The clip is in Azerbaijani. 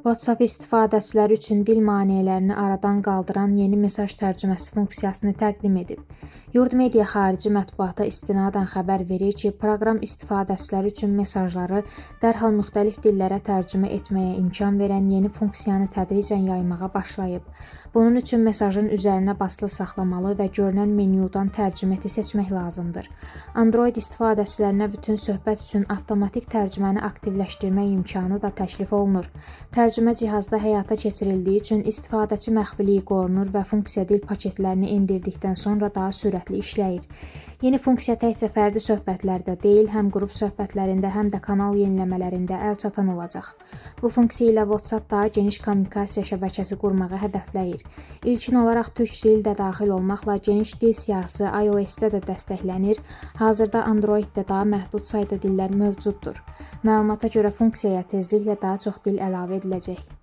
WhatsApp istifadəçiləri üçün dil maneələrini aradan qaldıran yeni mesaj tərcüməsi funksiyasını təqdim edib. Yurtmedia xarici mətbuata istinadən xəbər verir ki, proqram istifadəçiləri üçün mesajları dərhal müxtəlif dillərə tərcümə etməyə imkan verən yeni funksiyanı tədricən yaymağa başlayıb. Bunun üçün mesajın üzərinə basılı saxlamalı və görünən menyudan tərcüməti seçmək lazımdır. Android istifadəçilərinə bütün söhbət üçün avtomatik tərcüməni aktivləşdirmək imkanı da təklif olunur. Tərcümə cihazda həyata keçirildiyi üçün istifadəçi məxfiliyi qorunur və funksiya dil paketlərini indirdikdən sonra daha sürətli işləyir. Yeni funksiya təkcə fərdi söhbətlərdə deyil, həm qrup söhbətlərində, həm də kanal yeniləmələrində əlçatan olacaq. Bu funksiya ilə WhatsApp daha geniş kommunikasiya şəbəkəsi qurmağı hədəfləyir. İlkin olaraq türk dili də daxil olmaqla geniş dil siyahısı iOS-də də dəstəklənir. Hazırda Android-də daha məhdud sayda dillər mövcuddur. Məlumata görə funksiyaya tezliklə daha çox dil əlavə ediləcək.